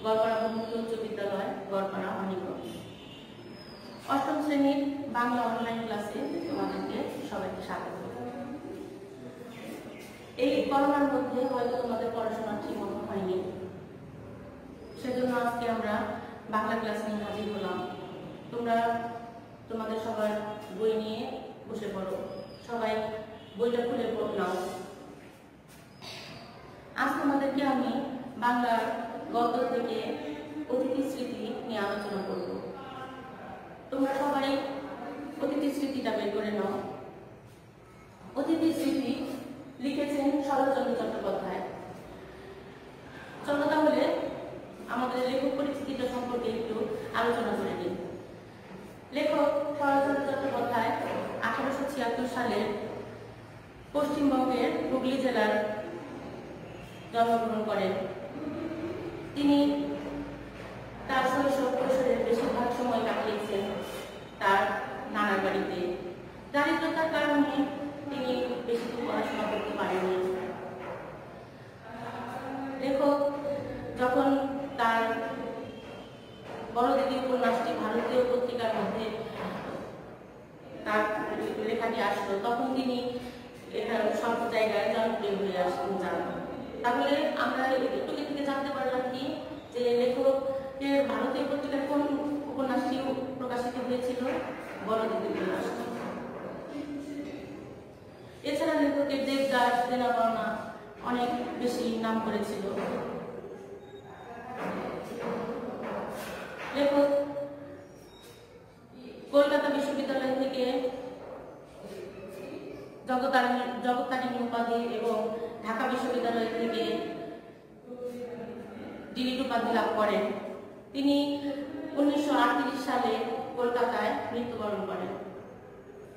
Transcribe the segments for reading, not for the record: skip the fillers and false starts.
গড়পাড়া বহুমুখী উচ্চ বিদ্যালয়, গড়পাড়া, মানিকগঞ্জ। অষ্টম শ্রেণীর বাংলা অনলাইন ক্লাসে তোমাদেরকে সবাইকে স্বাগত। এই করোনার মধ্যে হয়তো তোমাদের পড়াশোনা ঠিক মতো হয়নি, সেজন্য আজকে আমরা বাংলা ক্লাস নিয়ে হাজির হলাম। তোমরা তোমাদের সবার বই নিয়ে বসে পড়ো, সবাই বইটা খুলে নাও। আজ তোমাদেরকে আমি বাংলার গদ্য থেকে অতিথি স্মৃতি নিয়ে আলোচনা করব। তোমরা সবাই অতিথি স্মৃতিটা বের করে নাও। অতিথি স্মৃতি লিখেছেন শরৎচন্দ্র চট্টোপাধ্যায়। চলো তাহলে আমাদের লেখক পরিচিতিটা সম্পর্কে একটু আলোচনা করে নিই। লেখক শরৎচন্দ্র চট্টোপাধ্যায় 1876 সালে পশ্চিমবঙ্গের হুগলি জেলার জন্মগ্রহণ করেন। তিনি তার শৈশব কৈশোরের বেশিরভাগ সময় কাটিয়েছেন তার নানার বাড়িতে। দারিদ্রতার কারণে তিনি বেশি পড়াশোনা করতে পারেননি। লেখক যখন তার বড়দিদি উপন্যাসটি ভারতীয় পত্রিকার মধ্যে তার লেখাটি আসলো, তখন তিনি সব জায়গায় জনপ্রিয় হয়ে আসতেন যান। তাহলে আমরা একটু থেকে জানতে পারলাম কি যে লেখকের ভারতীয় পত্রিকার কোন উপন্যাসটি প্রকাশিত হয়েছিল? বড়দিদি উপন্যাসটি। এছাড়া লেখকের দেবদাস, দেনা পাওনা অনেক বেশি নাম করেছিল। লেখক কলকাতা বিশ্ববিদ্যালয় থেকে জগত্তারিণী উপাধি এবং ঢাকা বিশ্ববিদ্যালয় থেকে ডিলিট উপাধি লাভ করেন। তিনি 1938 সালে কলকাতায় মৃত্যুবরণ করেন।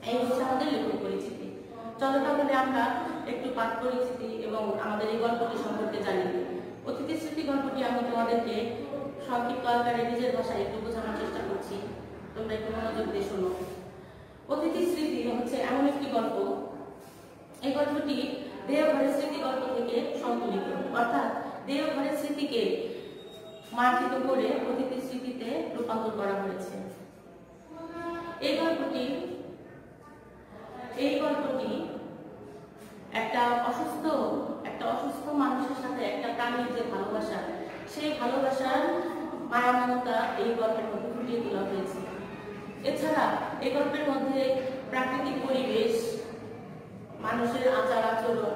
এই হচ্ছে আমাদের লেখক পরিচিতি। চলো তাহলে আমরা একটু পাঠ পরিচিতি এবং আমাদের এই গল্পটি সম্পর্কে জানি। অতিথি স্মৃতি গল্পটি আমি তোমাদেরকে সংক্ষিপ্ত আকারে নিজের ভাষায় একটু বোঝানোর চেষ্টা করছি, তোমরা একটু মনোযোগ দিয়ে শোনো। অতিথি স্মৃতি হচ্ছে এমন একটি গল্প, এই গল্পটি দেওঘরের স্মৃতি গল্প থেকে সংকলিত, অর্থাৎ দেওঘরের স্মৃতিকে মার্জিত করে অতিথি স্মৃতিতে রূপান্তর করা হয়েছে। এই গল্পটি একটা অসুস্থ মানুষের সাথে একটা প্রাণীর যে ভালোবাসা, সেই ভালোবাসার মায়া মমতা এই গল্পের মধ্যে ফুটিয়ে তোলা হয়েছে। এছাড়া এই গল্পের মধ্যে প্রাকৃতিক পরিবেশ, মানুষের আচার আচরণ,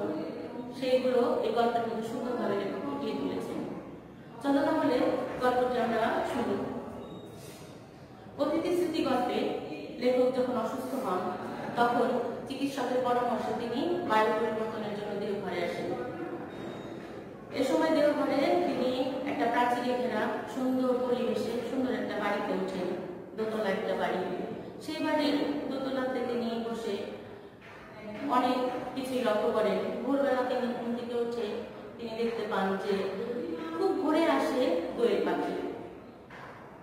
সেইগুলো এই গল্পের মধ্যে সুন্দরভাবে ফুটিয়ে তুলেছেন। চলো তাহলে গল্পটি আমরা শুনি। অতিথি স্মৃতি গল্পে লেখক যখন অসুস্থ হন, তখন চিকিৎসকের পরামর্শে তিনি বায়ু পরিবর্তনের জন্য দেওঘরে আসেন। এ সময় দেওঘরে তিনি একটা প্রাচীরে ঘেরা সুন্দর পরিবেশে সুন্দর একটা বাড়িতে ওঠেন, দোতলা একটা বাড়ি। সেই বাড়ির দোতলাতে তিনি বসে অনেক কিছুই লক্ষ্য করেন। ভোরবেলা তিনি ঘুম থেকে উঠে তিনি দেখতে পান যে খুব ভোরে আসে দোয়েল পাখি।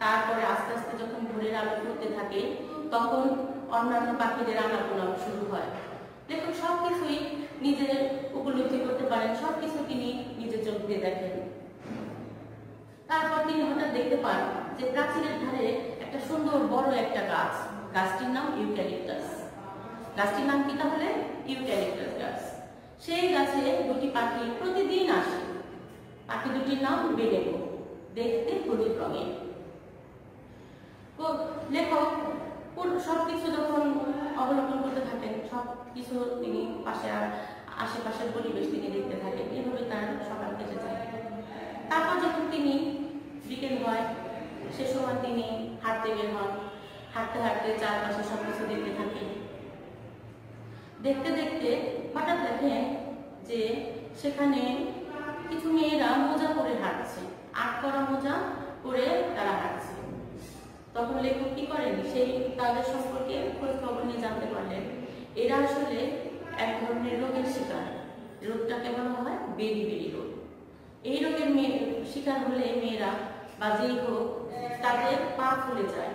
তারপরে আস্তে আস্তে যখন ভোরের আলো ফুটতে থাকে, তখন অন্যান্য পাখিদের আনাগোনা শুরু হয়। লেখক সবকিছুই নিজে উপলব্ধি করতে পারেন, সবকিছু তিনি নিজের চোখ দিয়ে দেখেন। তারপর তিনি হঠাৎ দেখতে পান যে প্রাচীরের ধারে একটা সুন্দর বড় একটা গাছ, গাছটির নাম ইউক্যালিপটাস। গাছটির নাম কি তাহলে? ইউক্যালিপটাস গাছ। সেই গাছে দুটি পাখি প্রতিদিন আসে। পাখি দুটির নাম বেলেগো, দেখতে হলুদ রঙের। লেখক সবকিছু যখন অবলোকন করতে থাকেন, সবকিছু তিনি আশেপাশের পরিবেশ তিনি দেখতে থাকেন। এভাবে তার সকাল কেটে যায়। তারপর যখন তিনি বিকেল হয়, সে সময় তিনি হাঁটতে বের হন। হাঁটতে হাঁটতে চারপাশে সবকিছু দেখতে থাকেন। দেখতে দেখতে হঠাৎ দেখেন যে সেখানে কিছু মেয়েরা মোজা পরে হাঁটছে, আট করা মোজা পরে তারা হাঁটছে। তখন লেখক কি করেন, সেই তাদের সম্পর্কে খোঁজ খবর নিয়ে জানতে পারলেন এরা আসলে এক ধরনের রোগের শিকার। রোগটাকে বলা হয় বেরি রোগ। এই রোগের শিকার হলে মেয়েরা বা যেই হোক তাদের পা ফুলে যায়,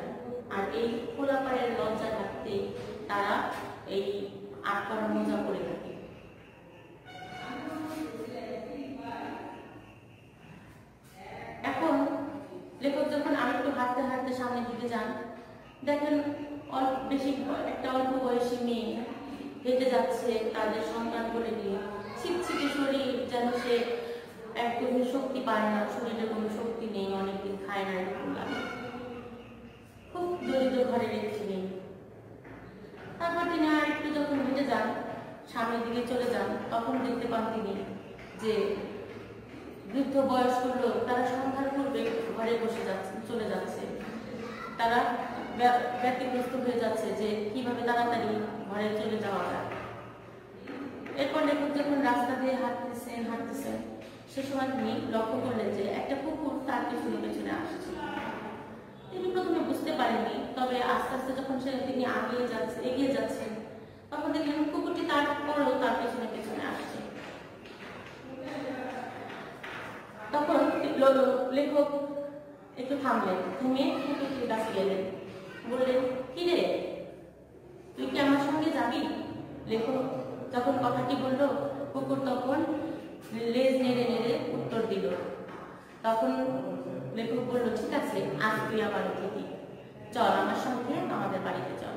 আর এই খোলা পায়ের লজ্জা থাকতে তারা এই আট করা মোজা পরে থাকে। এখন সামনের দিকে যান, দেখেন বেশি একটা অল্প বয়সী মেয়ে হেঁটে যাচ্ছে তাদের সন্তান করে নিয়ে, ছিটছিটে শরীর, যেন সে একদমই শক্তি পায় না, শরীরে কোনো শক্তি নেই, অনেকদিন খায় না, এরকম লাগে। খুব দরিদ্র ঘরের একটি মেয়ে। তারপর তিনি আর একটু যখন হেঁটে যান, সামনের দিকে চলে যান, তখন দেখতে পান তিনি যে বৃদ্ধ বয়স্ক লোক তারা সন্ধ্যার পূর্বে ঘরে বসে যাচ্ছে, চলে যাচ্ছে। তারা ব্যতিগ্রস্ত হয়ে যাচ্ছে যে কিভাবে তাড়াতাড়ি ঘরে চলে যাওয়া যায়। এরপর লেখক যখন রাস্তা দিয়ে হাঁটতেছেন সে সময় তিনি লক্ষ্য করলেন যে একটা কুকুর তার পিছনে পেছনে আসছে। তিনি প্রথমে বুঝতে পারেননি, তবে আস্তে আস্তে যখন তিনি এগিয়ে যাচ্ছেন তখন দেখলেন কুকুরটি তারপরও তার পেছনে পেছনে আসছে। তখন লেখক একটু থামলেন, থেমে কুকুরটির কাছে গেলেন, বললেন, কি রে, তুই কি আমার সঙ্গে যাবি? লেখক যখন কথাটি বলল, কুকুর তখন লেজ নেড়ে নেড়ে উত্তর দিল। তখন লেখক বলল, ঠিক আছে, আজ তুই আমার অতিথি, চল আমার সঙ্গে আমাদের বাড়িতে চল।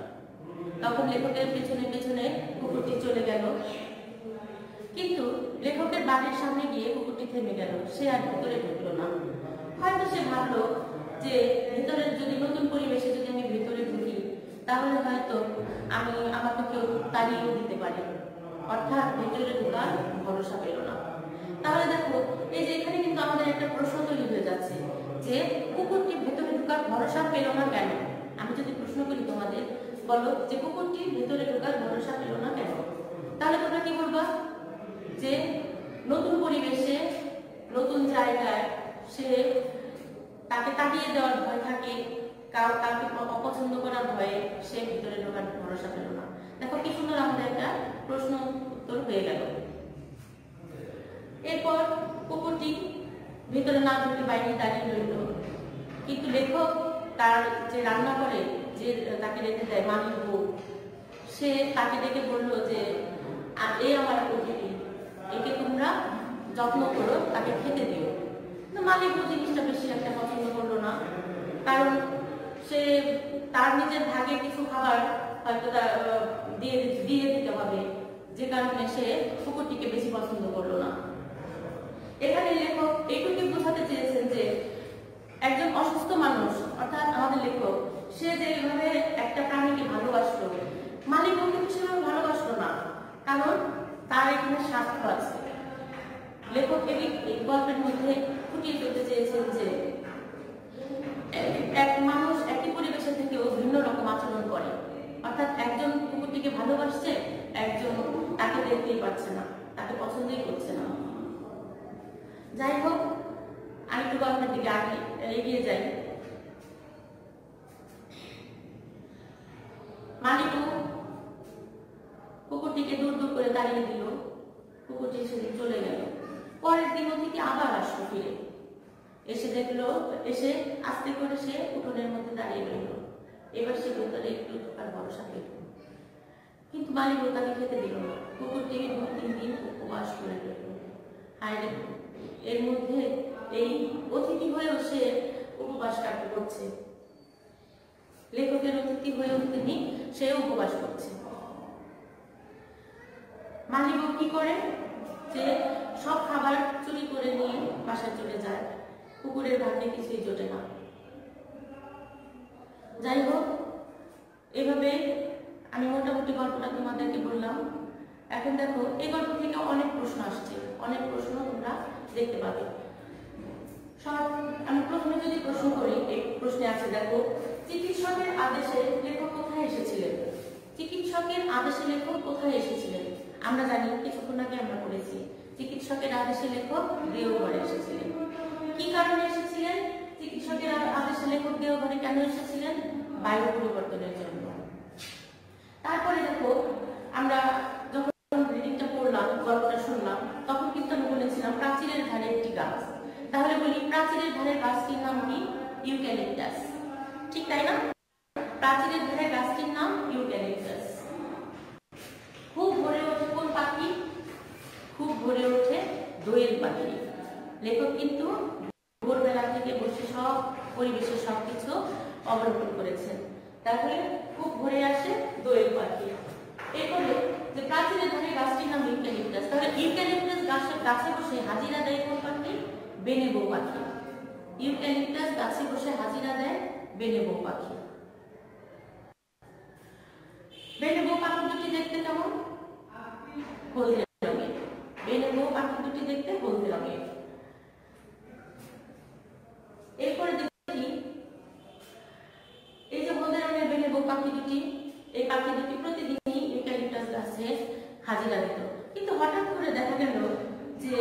তখন লেখকের পেছনে পেছনে কুকুরটি চলে গেল, কিন্তু লেখকের বাড়ির সামনে গিয়ে কুকুরটি থেমে গেল, সে আর ভিতরে ঢুকলো না। হয়তো সে ভাবলো যে ভিতরে যদি নতুন পরিবেশে যদি আমি ভিতরে ঢুকি তাহলে হয়তো আমাকে কেউ তাড়িয়ে দিতে পারে, অর্থাৎ ভিতরে ঢোকার ভরসা পেল না। তাহলে দেখো, এই যে এখানে কিন্তু আমাদের একটা প্রশ্ন তৈরি হয়ে যাচ্ছে যে কুকুরটি ভেতরে ঢোকার ভরসা পেল না কেন? আমি যদি প্রশ্ন করি তোমাদের, বলো যে কুকুরটি ভেতরে ঢোকার ভরসা পেল না কেন? তাহলে তোমরা কি বলবা? যে নতুন পরিবেশে, নতুন জায়গায় সে তাকে তাড়িয়ে দেওয়ার ভয় থাকে, কাউকে অপছন্দ করার ভয়ে সে ভিতরে ঢোকার ভরসা পেল না। দেখো কি সুন্দর আমাদের একটা প্রশ্ন উত্তর হয়ে গেল। এরপর কুকুরটি ভিতরে না ঢুকে বাইরে দাঁড়িয়ে রইল, কিন্তু লেখক তার যে রান্না করে, যে তাকে রেখে দেয় মামির বউ, সে তাকে ডেকে বলল যে এ আমার অতিথি, একে তোমরা যত্ন করো, তাকে খেতে দিও। মালিক জিনিসটা বেশি একটা পছন্দ করলো না, কারণ সে তার নিজের ভাগে কিছু খাবার হয়তো দিয়ে দিতে হবে, যে কারণে সে কুকুরটিকে বেশি পছন্দ করলো না। এখানে লেখক এইটুকু বোঝাতে চেয়েছেন যে একজন অসুস্থ মানুষ, অর্থাৎ আমাদের লেখক, সে যেভাবে একটা প্রাণীকে ভালোবাসলো, মালিকও কিন্তু সেভাবে ভালোবাসলো না, কারণ তার এখানে স্বার্থ আছে। লেখক এই গল্পের মধ্যে ফুটিয়ে তুলতে চেয়েছেন যে এক মানুষ একই পরিবেশে থেকেও ভিন্ন রকম আচরণ করে, অর্থাৎ একজন কুকুরটিকে ভালোবাসছে, একজন তাকে দেখতেই পাচ্ছে না, তাকে পছন্দই করছে না। যাই হোক, আমি একটু গল্পের দিকে এগিয়ে যাই। মালিকও কুকুরটিকে দূর দূর করে তাড়িয়ে দিল, কুকুরটি সেদিন চলে গেল। পরের দিন অতিথি আবার আসলো ফিরে, এসে দেখলো, এসে আস্তে করে সে উঠোনের মধ্যে দাঁড়িয়ে রইল। এবার সে ভিতরে একটু ঢোকার ভরসা পেল, কিন্তু মালিকও তাকে খেতে দিল না। কুকুরটি 2-3 দিন উপবাস করে রইল। আর এর মধ্যে এই অতিথি হয়েও সে উপবাস কাটতে করছে, লেখকের অতিথি হয়েও সে উপবাস করছে। মালিকও কি করে, যে সব খাবার চুরি করে নিয়ে বাসায় চলে যায়, কুকুরের ভাগ্যে কিছুই জোটে না। যাই হোক, এভাবে আমি মোটামুটি গল্পটা তোমাদেরকে বললাম। এখন দেখো, এই গল্প থেকে অনেক প্রশ্ন আসছে, অনেক প্রশ্ন তোমরা দেখতে পাবে। আমি প্রথমে যদি প্রশ্ন করি, এই প্রশ্নে আছে, দেখো, চিকিৎসকের আদেশে লেখক কোথায় এসেছিলেন? চিকিৎসকের আদেশে লেখক কোথায় এসেছিলেন? আমরা জানি, কিছুক্ষণ আগে আমরা পড়েছি, চিকিৎসকের আদেশে লেখক দেওঘরে এসেছিলেন। কি কারণে এসেছিলেন? চিকিৎসকের আদেশে লেখক দেওঘরে কেন এসেছিলেন? বায়ু পরিবর্তনের জন্য। তারপরে দেখো, আমরা যখন রিডিংটা পড়লাম, গল্পটা শুনলাম, তখন কিন্তু আমি বলেছিলাম প্রাচীরের ধারে একটি গাছ। তাহলে বলি, প্রাচীরের ধারে গাছটির নাম কি? ইউক্যালিপটাস। ঠিক তাই না? প্রাচীরের ধারে গাছটির নাম ইউক্যালিপটাস। খুব ভরে ওঠে কোন পাখি? খুব ভরে ওঠে দোয়েল পাখি। লেখক কিন্তু ভোরবেলা থেকে বসে সব পরিবেশের সবকিছু অবলোকন করেছেন। তারপরে খুব ভরে আসে দোয়েল পাখি। এরপরে যে প্রাচীরের ধারে গাছটির নাম ইউক্যালিপটাস, তাহলে ইউক্যালিপটাস গাছে বসে হাজিরা দেয় কোন পাখি? বেনেবো পাখি। ইউক্যালিপটাস গাছে বসে হাজিরা দেয় বেনেবো পাখি। বেনেবো পাখি দুটি দেখতে কেমন? হলদে রঙের। বেনেবো পাখি দুটি দেখতে হলদে রঙের। এরপরে দেখি এই যে হলদে রঙের বেনেবো পাখি দুটি, এই পাখি দুটি প্রতিদিনই ইউক্যালিপটাস গাছে হাজিরা দিত। কিন্তু হঠাৎ করে দেখা গেল যে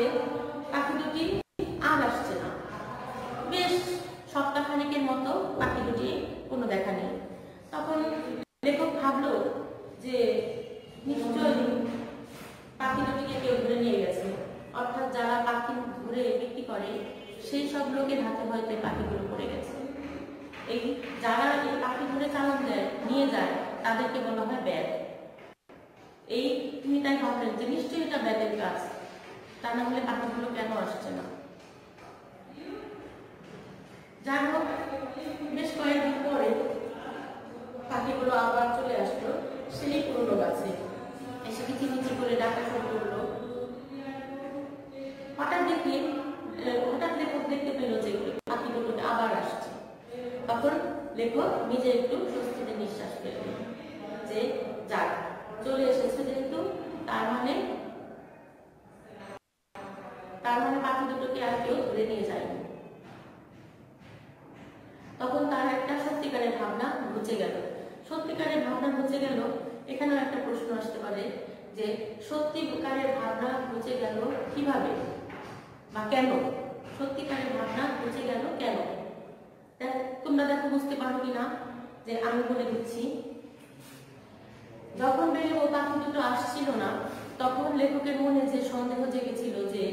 পাখি দুটি আর আসছে না। বেশ সপ্তাহখানেকের মতো পাখি দুটি কোনো দেখা নেই। তখন লেখক ভাবলো যে নিশ্চয়ই পাখি দুটিকে কেউ ধরে নিয়ে গেছে, অর্থাৎ যারা পাখি ধরে বিক্রি করে সেই সব লোকের হাতে হয়তো এই পাখিগুলো পড়ে গেছে। এই যারা এই পাখি ধরে চালান দেয় নিয়ে যায় তাদেরকে বলা হয় ব্যাগ। এই তিনি তাই ভাবলেন যে নিশ্চয়ই এটা ব্যাগের কাজ, তা না হলে পাখিগুলো কেন আসছে না। যাই হোক, বেশ কয়েকদিন পরে পাখিগুলো আবার চলে আসলো সেই পুরনো গাছে, এসে কিচিমিচি করে ডাকা শুরু করলো। হঠাৎ লেখক দেখতে পেল যে পাখিগুলো আবার আসছে। তখন লেখক নিজে একটু স্বস্তিতে নিঃশ্বাস ফেলল যে যাক, চলে এসেছে যেহেতু তার মানে পাখি দুটোকে আর কেউ ধরে নিয়ে যায়নি। তখন তার একটা সত্যিকারের ভাবনা ঘুচে গেল। এখানেও একটা প্রশ্ন আসতে পারে যে সত্যিকারের ভাবনা ঘুচে গেল কিভাবে বা কেন? সত্যিকারের ভাবনা ঘুচে গেল কেন? তোমরা দেখো বুঝতে পারো কিনা, যে আমি বলে দিচ্ছি। যখন বেনেবো পাখি দুটো আসছিল না, তখন লেখকের মনে যে সন্দেহ জেগেছিল যে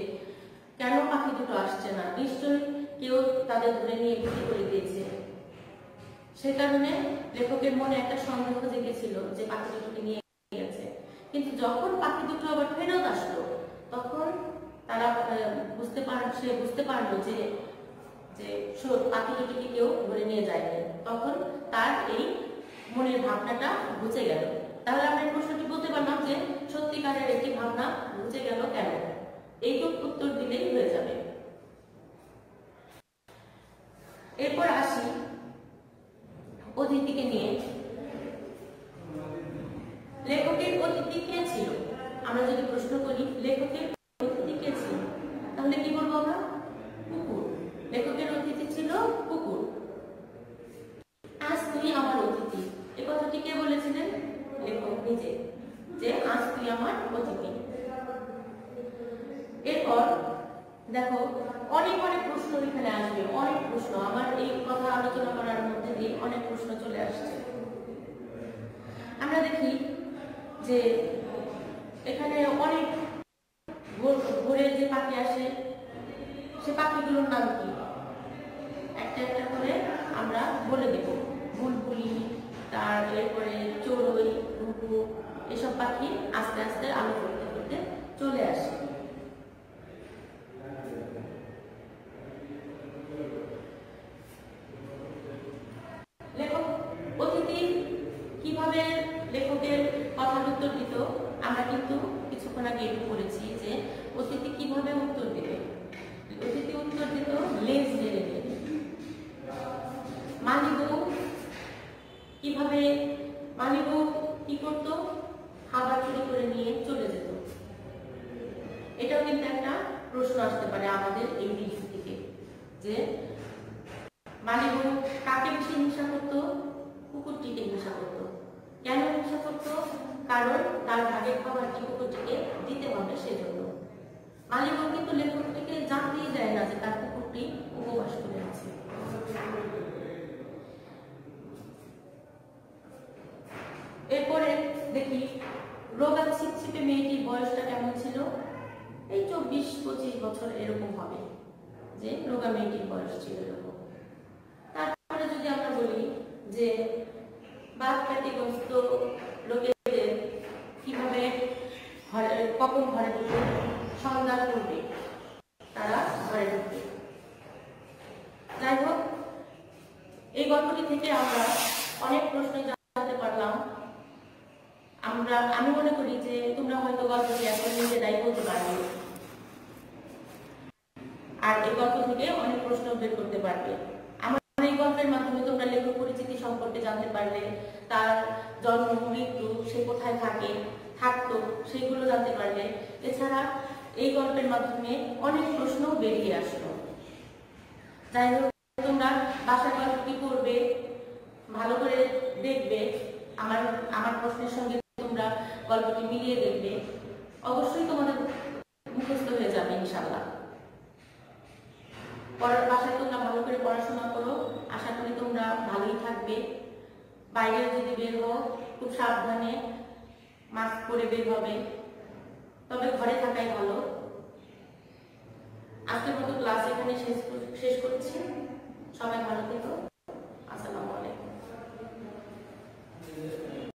কেন পাখি দুটো আসছে না, নিশ্চয়ই কেউ তাদের ধরে নিয়ে বিক্রি করে দিয়েছে। সে কারণে লেখকের মনে একটা সন্দেহ জেগেছিল যে পাখি দুটোকে নিয়ে গেছে। কিন্তু যখন পাখি দুটো আবার ফেরত আসলো, তখন তারা বুঝতে পারলো যে পাখি দুটোকে কেউ ধরে নিয়ে যায়নি। তখন তার এই মনের ভাবনাটা ঘুচে গেল। তাহলে আমরা এই প্রশ্নটি বলতে পারলাম যে সত্যিকারের একটি ভাবনা ঘুচে গেল কেন? এইটুকু উত্তর দিলেই হয়ে যাবে। এরপর আসি অতিথিকে নিয়ে। লেখকের অতিথি কে ছিল? আমরা যদি প্রশ্ন করি লেখকের অতিথি কে ছিল, তাহলে কি বলবো আমরা? কুকুর। লেখকের অতিথি ছিল কুকুর। আজ তুই আমার অতিথি, এই কথাটি কে বলেছিলেন? লেখক নিজে, যে আজ তুই আমার অতিথি। এরপর দেখো অনেক প্রশ্ন এখানে আসবে, অনেক প্রশ্ন। আমার এই কথা আলোচনা করার মধ্যে দিয়ে অনেক প্রশ্ন চলে আসছে। আমরা দেখি যে এখানে অনেক ভোরে যে পাখি আসে, সে পাখিগুলোর নাম কি? একটা একটা করে আমরা বলে দেব। বুলবুলি, তারপরে চড়ুই, ঘুঘু, এসব পাখি আস্তে আস্তে আলো করতে করতে চলে আসে। লেখক অতিথি কিভাবে লেখকের কথার উত্তর দিত আমরা কিন্তু কিছুক্ষণ আগে পড়েছি যে অতিথি কিভাবে উত্তর দিবে। অতিথি উত্তর দিত লেজ নেড়ে নেড়ে। মালিবউ কি করত? খাবার চুরি করে নিয়ে চলে যেত। এটাও কিন্তু একটা প্রশ্ন আসতে পারে আমাদের এই ভিডিও থেকে, যে মালিবউ কাকে বেশি হিংসা করতো? কুকুরটিকে হিংসা করতো। কেন হিংসা করতো? কারণ তার ভাগের খাবারটি কুকুরটিকে দিতে হবে সেজন্য। মালিবউ কিন্তু লেখকটিকে জানতেই দেয় না যে তার কুকুরটি উপবাস করে আছে। এরপরে দেখি রোগা ছিপছিপে মেয়েটির বয়সটা কেমন ছিল? এই 24-25 বছর এরকম হবে, যে রোগা মেয়েটির বয়স ছিল এরকম। তারপরে যদি আমরা বলি যে বাদ ব্যতিগ্রস্ত লোকেদের কিভাবে কখন ঘরে ঢুকবে? সন্ধ্যা করবে তারা ঘরে ঢুকবে। যাই হোক, এই গল্পটি থেকে আমরা অনেক প্রশ্ন জানতে পারলাম। আমি মনে করি যে তোমরা হয়তো গল্পটি এখন নিজেরাই বলতে পারবে, আর এই গল্প থেকে অনেক প্রশ্ন বের করতে পারবে। আমার এই গল্পের মাধ্যমে তোমরা লেখক পরিচিতি সম্পর্কে জানতে পারলে, তার জন্ম মৃত্যু, সে কোথায় থাকতো সেগুলো জানতে পারলে। এছাড়া এই গল্পের মাধ্যমে অনেক প্রশ্ন বেরিয়ে আসলো। যাই হোক, তোমরা বাসায় গল্পটি পড়বে, ভালো করে দেখবে, আমার প্রশ্নের সঙ্গে তোমরা গল্পটি মিলিয়ে দেখবে, অবশ্যই তোমাদের মুখস্থ হয়ে যাবে ইনশাআল্লাহ। পরের বাসায় তোমরা ভালো করে পড়াশোনা করো, আশা করি তোমরা ভালোই থাকবে। বাইরে যদি বের হও খুব সাবধানে মাস্ক পরে বের হবে, তবে ঘরে থাকাই ভালো। আজকের মতো ক্লাস এখানে শেষ করছি। সবাই ভালো থেকো।